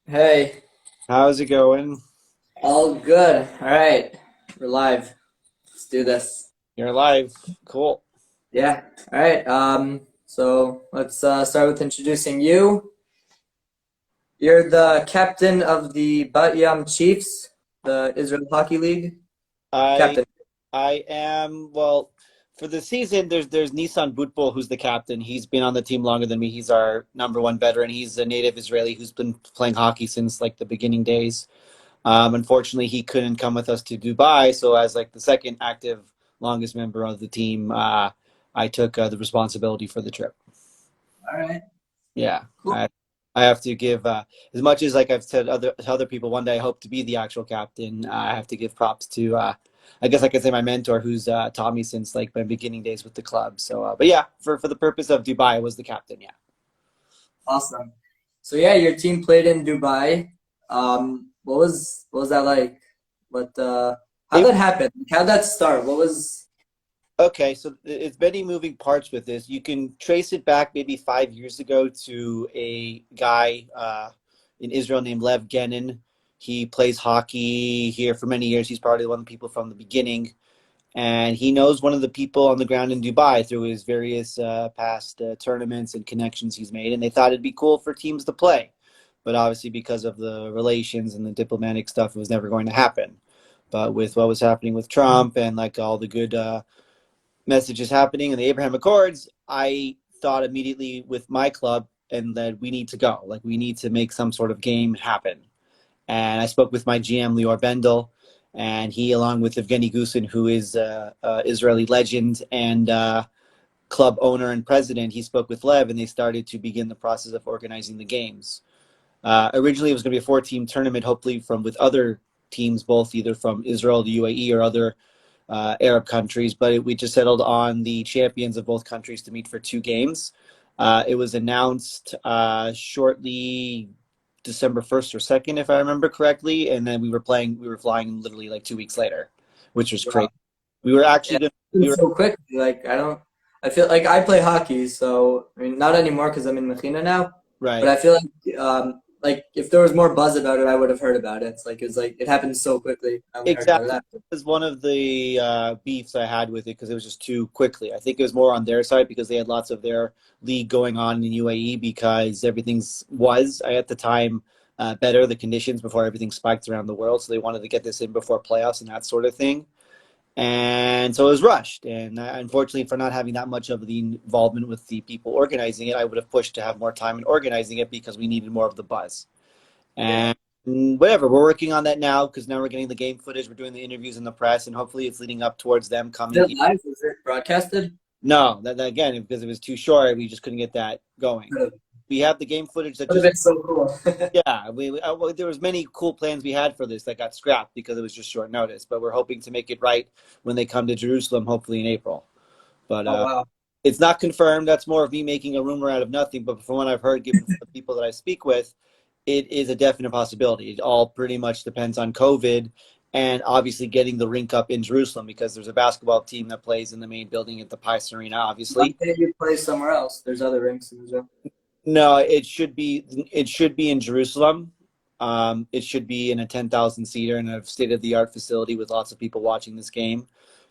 Hey, How's it going? all good. All right, we're live. Let's do this. You're live. Cool. Yeah. All right. So let's start with introducing you. You're the captain of the Bat Yam Chiefs, the Israel Hockey League I captain. I am well for the season. There's Nissan Bootbol who's the captain. He's been on the team longer than me. He's our number one veteran. He's a native Israeli who's been playing hockey since like the beginning days. Unfortunately, he couldn't come with us to Dubai, so as like the second active longest member of the team, I took the responsibility for the trip. All right. Yeah, Cool. I have to give as much as like I've said to other people. One day I hope to be the actual captain. I have to give props to I guess I could say my mentor, who's taught me since like my beginning days with the club. So, but yeah, for the purpose of Dubai, I was the captain. Yeah. Awesome. So yeah, your team played in Dubai. What was that like? What how'd It that happen? How'd that start? What was Okay, so it's many moving parts with this. You can trace it back maybe 5 years ago to a guy in Israel named Lev Genin. He plays hockey here for many years. He's probably one of the people from the beginning, and he knows one of the people on the ground in Dubai through his various past tournaments and connections he's made. And they thought it'd be cool for teams to play, but obviously because of the relations and the diplomatic stuff, it was never going to happen. But with what was happening with Trump and like all the good messages happening in the Abraham Accords, I thought immediately with my club and that we need to go. Like we need to make some sort of game happen. And I spoke with my GM Lior Bendel, and he, along with Evgeny Gusin, who is Israeli legend and club owner and president, he spoke with Lev, and they started to begin the process of organizing the games. Originally, it was going to be a four-team tournament, hopefully from with other teams, both either from Israel, the UAE, or other Arab countries, but we just settled on the champions of both countries to meet for two games. It was announced shortly December 1st or 2nd, if I remember correctly, and then we were flying literally like 2 weeks later, which was wow. crazy. We were actually Yeah, going we it's were so quick. Like I feel like I play hockey, so I mean not anymore because I'm in Mechina now. But right. I feel like if there was more buzz about it, I would have heard about it. It's like it happened so quickly. I only heard about Exactly. that. That was one of the beefs I had with it because it was just too quickly. I think it was more on their side because they had lots of their league going on in UAE because everything's was at the time better, the conditions before everything spiked around the world. So they wanted to get this in before playoffs and that sort of thing. And so it was rushed. And unfortunately, for not having that much of the involvement with the people organizing it, I would have pushed to have more time in organizing it because we needed more of the buzz. Yeah. And whatever, we're working on that now because now we're getting the game footage, we're doing the interviews in the press, and hopefully it's leading up towards them Is coming it here. live? Is it broadcasted? No, that again, because it was too short, we just couldn't get that going. Would We have the game footage that have just been so cool. yeah, well, there was many cool plans we had for this that got scrapped because it was just short notice. But we're hoping to make it right when they come to Jerusalem, hopefully in April. But Oh wow. it's not confirmed. That's more of me making a rumor out of nothing. But from what I've heard, given from the people that I speak with, it is a definite possibility. It all pretty much depends on COVID and obviously getting the rink up in Jerusalem because there's a basketball team that plays in the main building at the Pice Arena, Why obviously. can't you play somewhere else? There's other rinks in Israel. No, it should be in Jerusalem. It should be in a 10,000 seater and a state of the art facility with lots of people watching this game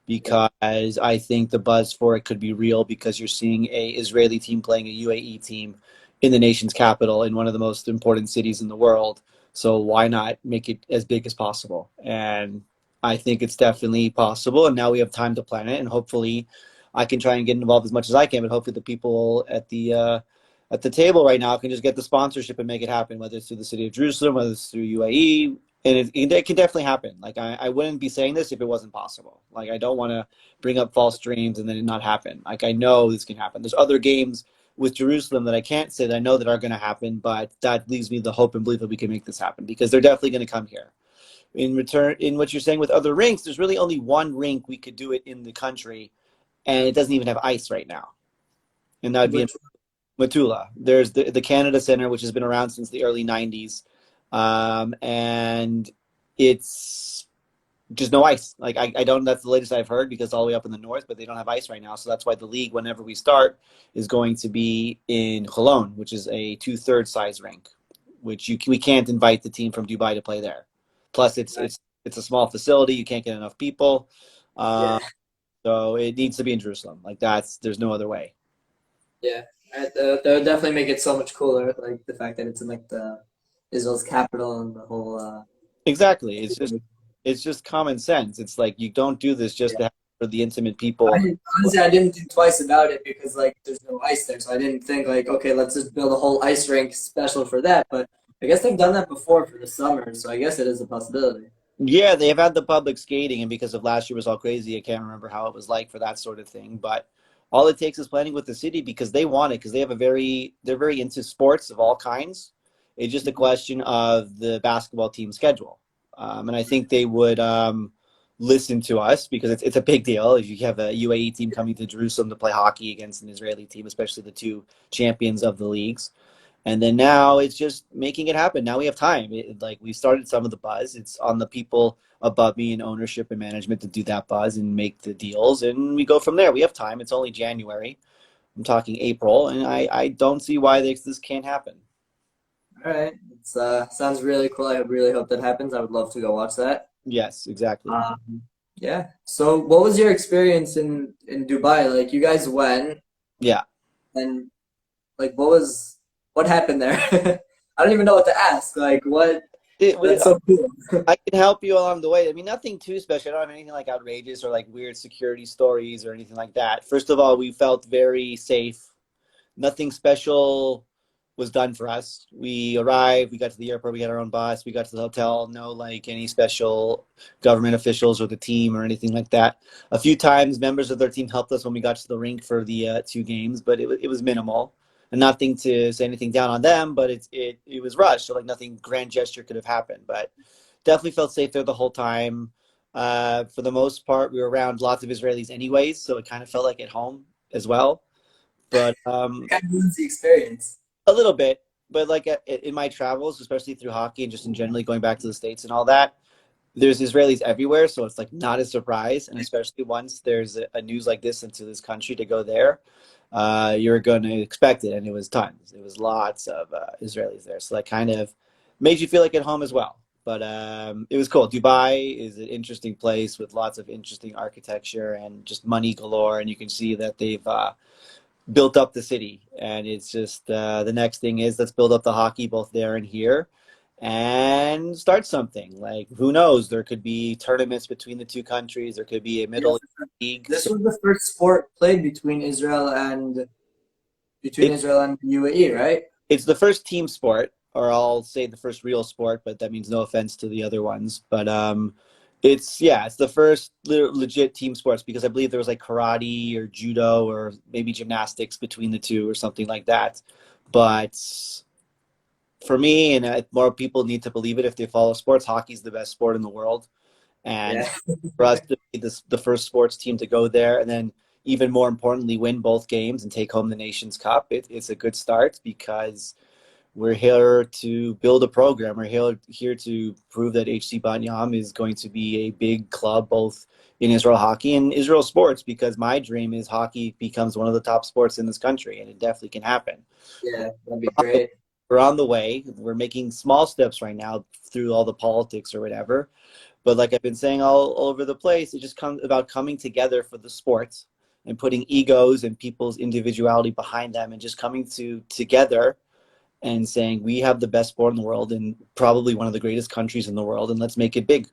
Yeah. because I think the buzz for it could be real because you're seeing a Israeli team playing a UAE team in the nation's capital in one of the most important cities in the world. So why not make it as big as possible? And I think it's definitely possible. And now we have time to plan it, and hopefully, I can try and get involved as much as I can. But hopefully, the people at the table right now can just get the sponsorship and make it happen, whether it's through the city of Jerusalem, whether it's through UAE. And it can definitely happen. Like, I wouldn't be saying this if it wasn't possible. Like, I don't want to bring up false dreams and then it not happen. Like, I know this can happen. There's other games with Jerusalem that I can't say that I know that are going to happen, but that leaves me the hope and belief that we can make this happen because they're definitely going to come here. In return, in what you're saying with other rinks, there's really only one rink we could do it in the country, and it doesn't even have ice right now. And that would be in Which Matula. There's the Canada Center, which has been around since the early 90s. And it's just no ice. Like, I don't, that's the latest I've heard because it's all the way up in the north, but they don't have ice right now. So that's why the league, whenever we start, is going to be in Cologne, which is a two-thirds size rink, which we can't invite the team from Dubai to play there. Plus, it's a small facility. You can't get enough people. Yeah. So it needs to be in Jerusalem. Like there's no other way. Yeah. That would definitely make it so much cooler, like the fact that it's in like the Israel's capital and the whole. Exactly. It's just common sense. It's like you don't do this just Yeah. to have for the intimate people. Honestly, I didn't think twice about it because like there's no ice there, so I didn't think like, okay, let's just build a whole ice rink special for that. But I guess they've done that before for the summer, so I guess it is a possibility. Yeah, they've had the public skating, and because of last year was all crazy, I can't remember how it was like for that sort of thing. But all it takes is planning with the city because they want it, because they're very into sports of all kinds. It's just a question of the basketball team schedule, and I think they would listen to us because it's a big deal. If you have a UAE team coming to Jerusalem to play hockey against an Israeli team, especially the two champions of the leagues. And then now it's just making it happen. Now we have time. Like we started some of the buzz. It's on the people above me in ownership and management to do that buzz and make the deals. And we go from there. We have time. It's only January. I'm talking April. And I don't see why this can't happen. All right, it's sounds really cool. I really hope that happens. I would love to go watch that. Yes, exactly. Yeah. So, what was your experience in Dubai? Like, you guys went, Yeah. and like, what happened there? I don't even know what to ask. Like, what? That's so cool. I can help you along the way. I mean, nothing too special. I don't have anything like outrageous or like weird security stories or anything like that. First of all, we felt very safe. Nothing special was done for us. We arrived, we got to the airport, we had our own bus, we got to the hotel, no like any special government officials or the team or anything like that. A few times members of their team helped us when we got to the rink for the two games, but it was minimal. And nothing to say anything down on them, but it was rushed, so like nothing grand gesture could have happened. But definitely felt safe there the whole time. For the most part, we were around lots of Israelis anyways, so it kind of felt like at home as well. But Kind of ruins the experience. a little bit, but like in my travels, especially through hockey and just in generally going back to the States and all that, there's Israelis everywhere. So it's like not a surprise. And especially once there's a news like this into this country to go there, you're going to expect it. And it was tons. It was lots of Israelis there. So that kind of made you feel like at home as well. But it was cool. Dubai is an interesting place with lots of interesting architecture and just money galore. And you can see that they've built up the city, and it's just the next thing is let's build up the hockey both there and here and start something. Like who knows, there could be tournaments between the two countries, there could be a middle league. This was the first sport played between Israel and UAE, right? It's the first team sport, or I'll say the first real sport, but that means no offense to the other ones. But it's the first legit team sports, because I believe there was like karate or judo or maybe gymnastics between the two or something like that. But for me, and more people need to believe it if they follow sports, hockey is the best sport in the world. And for us to be the first sports team to go there, and then even more importantly, win both games and take home the Nations Cup, it's a good start, because we're here to build a program. We're here to prove that HC Bat Yam is going to be a big club both in Israel hockey and Israel sports, because my dream is hockey becomes one of the top sports in this country, and it definitely can happen. Yeah, that'd be great. We're on the way. We're making small steps right now through all the politics or whatever. But like I've been saying all over the place, it just comes about coming together for the sports and putting egos and people's individuality behind them, and just coming together and saying we have the best sport in the world and probably one of the greatest countries in the world, and let's make it big.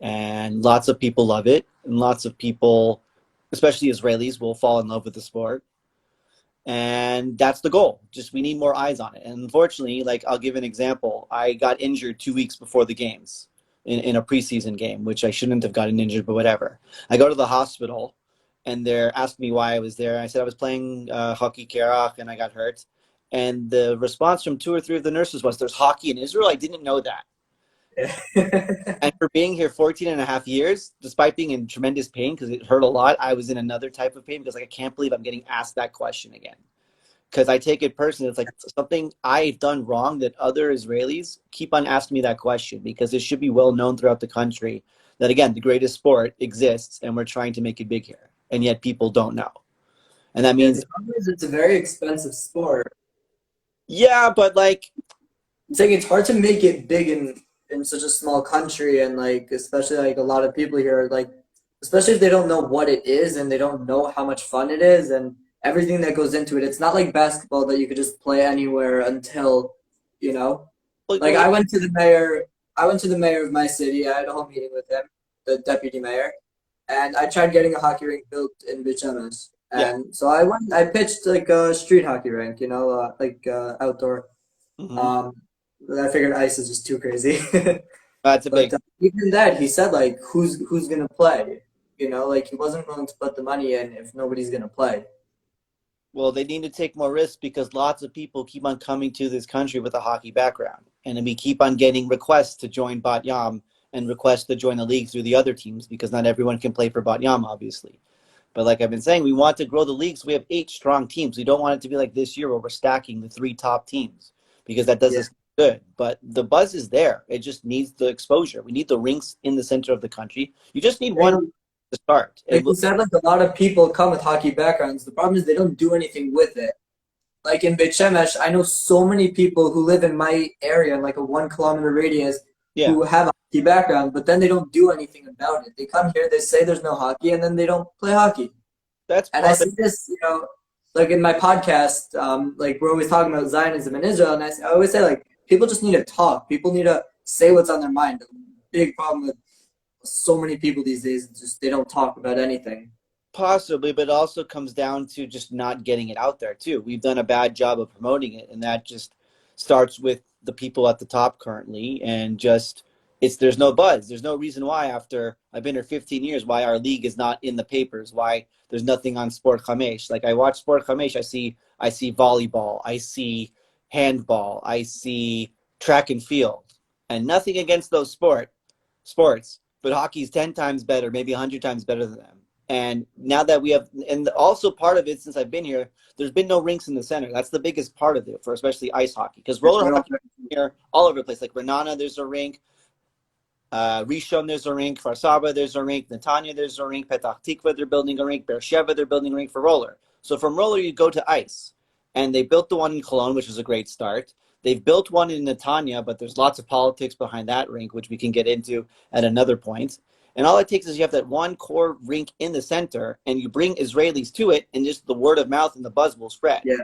And lots of people love it, and lots of people, especially Israelis, will fall in love with the sport. And that's the goal. Just we need more eyes on it. And unfortunately, like I'll give an example. I got injured 2 weeks before the games in a preseason game, which I shouldn't have gotten injured, but whatever. I go to the hospital, and they're asking me why I was there. I said I was playing hockey kerach and I got hurt. And the response from 2 or 3 of the nurses was, "There's hockey in Israel? I didn't know that." And for being here 14 and a half years, despite being in tremendous pain because it hurt a lot, I was in another type of pain because like I can't believe I'm getting asked that question again. Because I take it personally. It's like something I've done wrong that other Israelis keep on asking me that question, because it should be well known throughout the country that, again, the greatest sport exists and we're trying to make it big here. And yet people don't know. And that means it's a very expensive sport. yeah, but like It's like it's hard to make it big in such a small country, and like especially like a lot of people here, like especially if they don't know what it is and they don't know how much fun it is and everything that goes into it. It's not like basketball that you could just play anywhere until, you know. Like Well, I went to the mayor of my city. I had a whole meeting with him, the deputy mayor, and I tried getting a hockey rink built in Bat Yam. yeah. And so I pitched like a street hockey rink, outdoor. Hmm. Um, but I figured ice is just too crazy. That's a But big. even that, he said like, who's gonna play? You know, like he wasn't willing to put the money in if nobody's gonna play. Well, they need to take more risks because lots of people keep on coming to this country with a hockey background, and then we keep on getting requests to join Bat Yam and requests to join the league through the other teams because not everyone can play for Bat Yam, obviously. But like I've been saying, we want to grow the leagues. We have 8 strong teams. We don't want it to be like this year where we're stacking the 3 top teams because that does Yeah. us good. But the buzz is there. It just needs the exposure. We need the rinks in the center of the country. You just need one And to start. like And you said, like a lot of people come with hockey backgrounds. The problem is they don't do anything with it. Like in Beit Shemesh, I know so many people who live in my area in like a 1 kilometer radius yeah, who have a hockey background, but then they don't do anything about it. They come here, they say there's no hockey, and then they don't play hockey. that's And I part of see this, like in my podcast, like we're always talking about Zionism in Israel, and I always say like people just need to talk. People need to say what's on their mind. The big problem with so many people these days is just they don't talk about anything. possibly, but it also comes down to just not getting it out there too. We've done a bad job of promoting it, and that just starts with the people at the top currently, and just it's there's no buzz. There's no reason why after I've been here 15 years why our league is not in the papers. Why there's nothing on Sport Chamesh. Like I watch Sport Chamesh, I see volleyball, I see handball, I see track and field, and nothing against those sports, but hockey's 10 times better, maybe 100 times better than them. And now that we have, and also part of it since I've been here, there's been no rinks in the center. That's the biggest part of it for especially ice hockey because roller hockey here all over the place. Like Renana, there's a rink. Rishon, there's a rink. Farsaba, there's a rink. Netanya, there's a rink. Petach Tikva, they're building a rink. Beersheba, they're building a rink for roller. So from roller, you go to ice. And they built the one in Cologne, which was a great start. They've built one in Netanya, but there's lots of politics behind that rink, which we can get into at another point. And all it takes is you have that one core rink in the center, and you bring Israelis to it, and just the word of mouth and the buzz will spread. Yeah.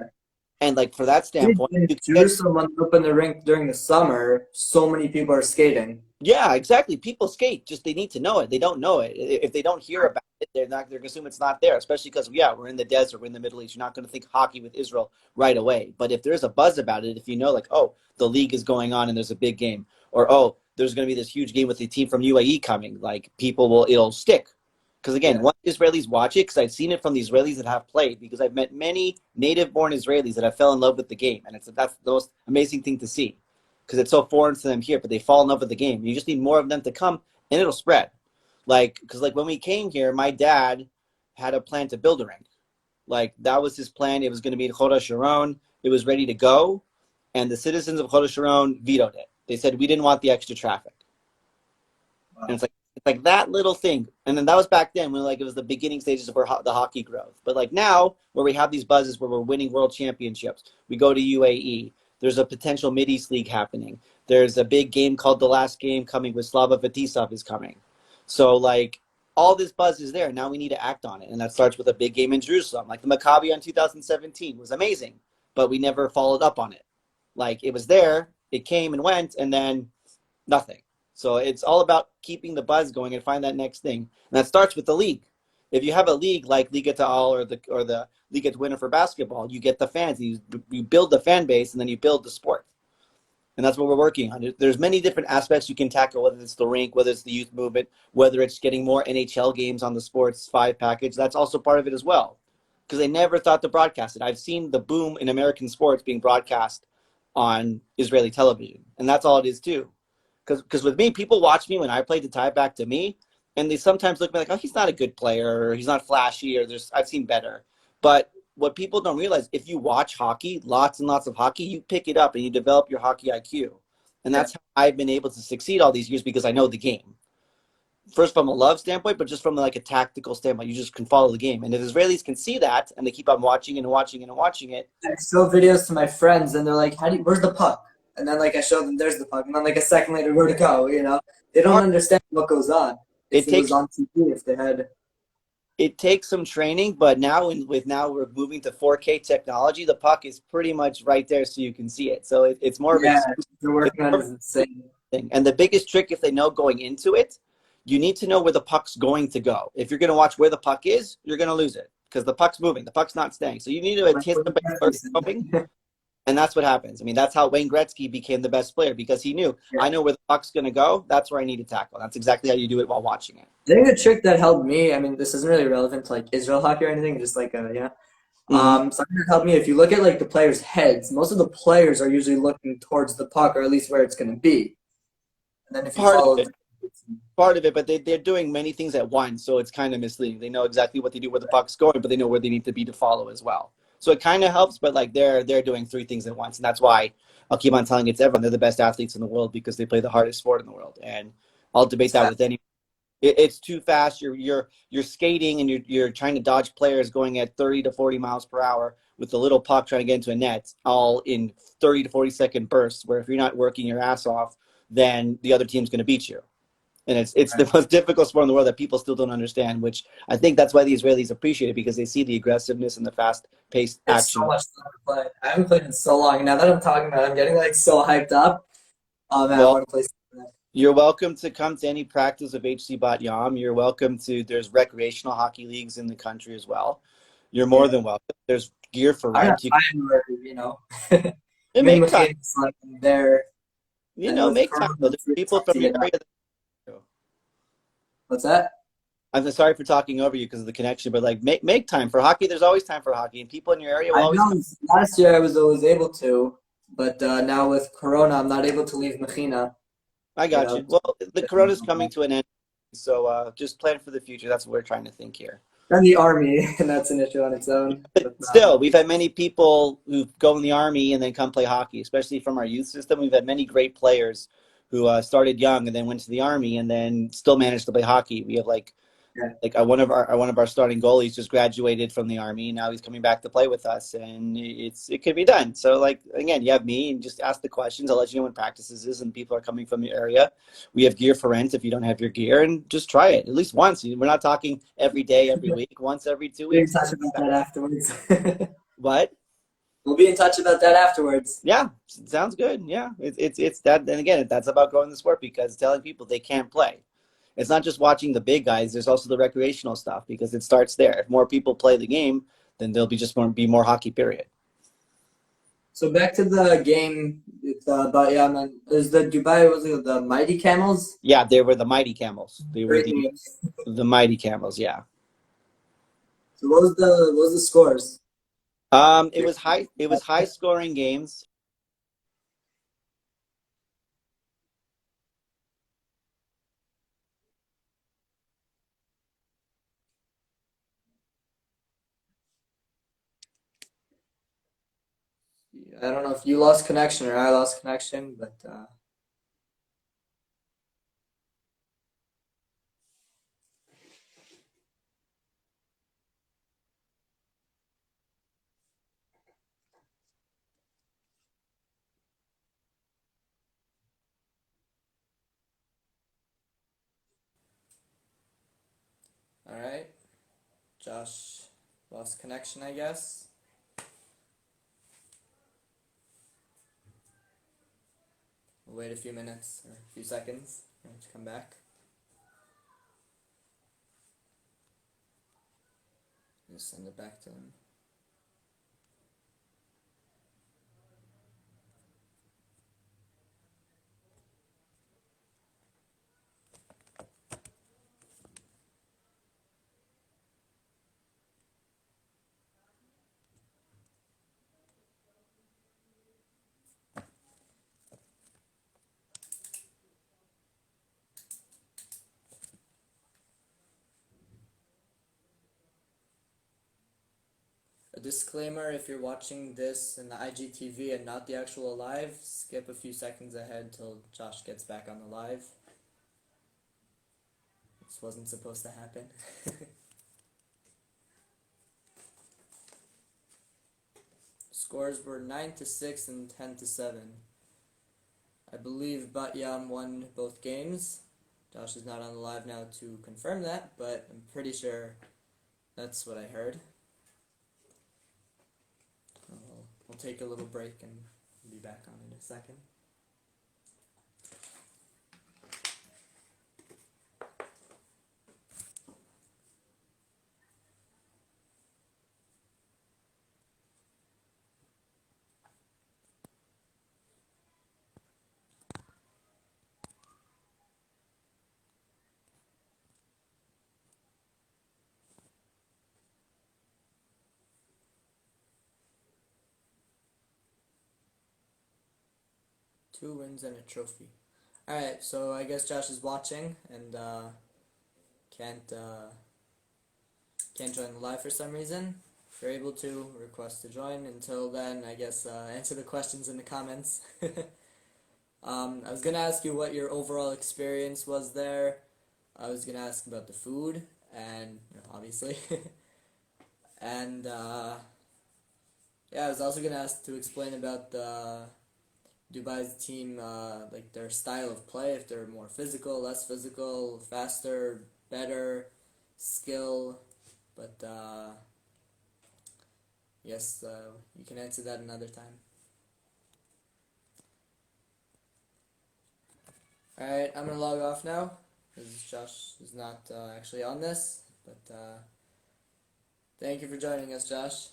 And like for that standpoint, In you can get Jerusalem, when they open the rink during the summer, so many people are skating. yeah, exactly. People skate, just they need to know it. They don't know it. If they don't hear about it, they're gonna assume it's not there, especially because yeah, we're in the desert, we're in the Middle East. You're not gonna think hockey with Israel right away. But if there's a buzz about it, if you know like, oh, the league is going on and there's a big game, or oh, there's gonna be this huge game with a team from UAE coming, like it'll stick. Because again, Yeah. once Israelis watch it, because I've seen it from the Israelis that have played, because I've met many native-born Israelis that have fell in love with the game, and that's the most amazing thing to see because it's so foreign to them here, but they fall in love with the game. You just need more of them to come, and it'll spread. Like, because like when we came here, my dad had a plan to build a rink. Like that was his plan. It was going to be in Chodesh Sharon. It was ready to go, and the citizens of Chodesh Sharon vetoed it. They said we didn't want the extra traffic, and Wow. it's like that little thing. And then that was back then when like it was the beginning stages of the hockey growth. But like now, where we have these buzzes where we're winning world championships, we go to UAE. There's a potential Mid East League happening. There's a big game called the Last Game coming with Slava Fetisov is coming. So like all this buzz is there. Now we need to act on it, and that starts with a big game in Jerusalem. Like the Maccabi on 2017 was amazing, but we never followed up on it. Like it was there, it came and went, and then nothing. So it's all about keeping the buzz going and find that next thing, and that starts with the league. If you have a league like Liga Ta'al or the Liga Winner for basketball, you get the fans, you build the fan base, and then you build the sport. And that's what we're working on. There's many different aspects you can tackle, whether it's the rink, whether it's the youth movement, whether it's getting more NHL games on the Sports 5 package. That's also part of it as well, because they never thought to broadcast it. I've seen the boom in American sports being broadcast on Israeli television, and that's all it is too. Because with me, people watch me when I play to tie back to me, and they sometimes look at me like, oh, he's not a good player, or he's not flashy, or I've seen better. But what people don't realize, if you watch hockey, lots and lots of hockey, you pick it up and you develop your hockey IQ. And Yeah. that's how I've been able to succeed all these years because I know the game. First from a love standpoint, but just from like a tactical standpoint, you just can follow the game. And if Israelis can see that and they keep on watching and watching and watching it, I show videos to my friends, and they're like, "Where's the puck?" and then like I show them there's the puck, and then like a second later where to go. They don't understand what goes on. It If it was takes on TV, if they had. it takes some training, but now we're moving to 4K technology. The puck is pretty much right there, so you can see it. So it's more of Yeah, experience. they're It's working on more it of is insane. a thing. And the biggest trick, if they know going into it, you need to know where the puck's going to go. If you're going to watch where the puck is, you're going to lose it because the puck's moving. The puck's not staying. So you need to Like what anticipate where it's going. you And that's what happens. I mean, that's how Wayne Gretzky became the best player because he knew, Yeah. I know where the puck's going to go. That's where I need to tackle. That's exactly how you do it while watching it. I think the trick that helped me, I mean, this isn't really relevant to like Israel hockey or anything, just like something that helped me. If you look at like the players' heads, most of the players are usually looking towards the puck, or at least where it's going to be. And then if you Part of follow, it. Part of it, but they're doing many things at once, so it's kind of misleading. They know exactly what they do where the puck's going, but they know where they need to be to follow as well. So it kind of helps, but like they're doing three things at once, and that's why I'll keep on telling it to everyone they're the best athletes in the world because they play the hardest sport in the world. And I'll debate that with anyone. It's too fast. You're skating and you're trying to dodge players going at 30 to 40 miles per hour with a little puck trying to get into a net, all in 30 to 40-second bursts. Where if you're not working your ass off, then the other team's going to beat you. And it's the most difficult sport in the world that people still don't understand, which I think that's why the Israelis appreciate it because they see the aggressiveness and the fast-paced it's action. so much fun to play. I haven't played in so long. Now that I'm talking about it, I'm getting like so hyped up. Oh man, I Well, want to play. you're welcome to come to any practice of HC Bat Yam. You're welcome to, there's recreational hockey leagues in the country as well. You're more than welcome. There's gear for I'm rent. not fine where. You Me and make time. McCain's like there, and with Make time. Corona, There's it's people tough to from your get out. area. What's that? I'm sorry for talking over you because of the connection, but like make time for hockey. There's always time for hockey, and people in your area will I always know come. last year I was always able to, but now with Corona, I'm not able to leave Machina. I You got know, you. Well, the corona's coming to an end, so just plan for the future. That's what we're trying to think here. and the army, and that's an issue on its own. But, Still, we've had many people who go in the army and then come play hockey, especially from our youth system. We've had many great players who started young and then went to the army and then still managed to play hockey. We have yeah. one of our starting goalies just graduated from the army. Now he's coming back to play with us, and it could be done. So like again, you have me, and just ask the questions. I'll let you know when practices is, and people are coming from your area. We have gear for rent if you don't have your gear, and just try it at least once. We're not talking every day, every week. Once every 2 We'll be in weeks. touch about that afterwards. What? We'll be in touch about that afterwards. Yeah, sounds good. Yeah, it's that. And again, that's about growing the sport because telling people they can't play. It's not just watching the big guys. There's also the recreational stuff because it starts there. If more people play the game, then there'll be more hockey. Period. So back to the game. It's Bat Yam, and is the Dubai was it the Mighty Camels? Yeah, they were the mighty camels. They were Great name. the mighty camels. Yeah. So what was the scores? It was high. It was high scoring games. I don't know if you lost connection or I lost connection, but all right. Josh lost connection, I guess. We'll wait a few minutes or a few seconds for him to come back. Just send it back to him. A disclaimer, if you're watching this in the IGTV and not the actual live, skip a few seconds ahead till Josh gets back on the live. This wasn't supposed to happen. Scores were 9-6 and 10-7. I believe Bat Yam won both games. Josh is not on the live now to confirm that, but I'm pretty sure that's what I heard. We'll take a little break and be back on in a second. Two wins and a trophy. Alright, so I guess Josh is watching and can't join the live for some reason. If you're able to, request to join. Until then, I guess answer the questions in the comments. I was going to ask you what your overall experience was there. I was going to ask about the food, and obviously. And yeah, I was also going to ask to explain about the Dubai's team, like their style of play, if they're more physical, less physical, faster, better, skill, but yes, you can answer that another time. Alright, I'm going to log off now, because Josh is not actually on this, but thank you for joining us, Josh.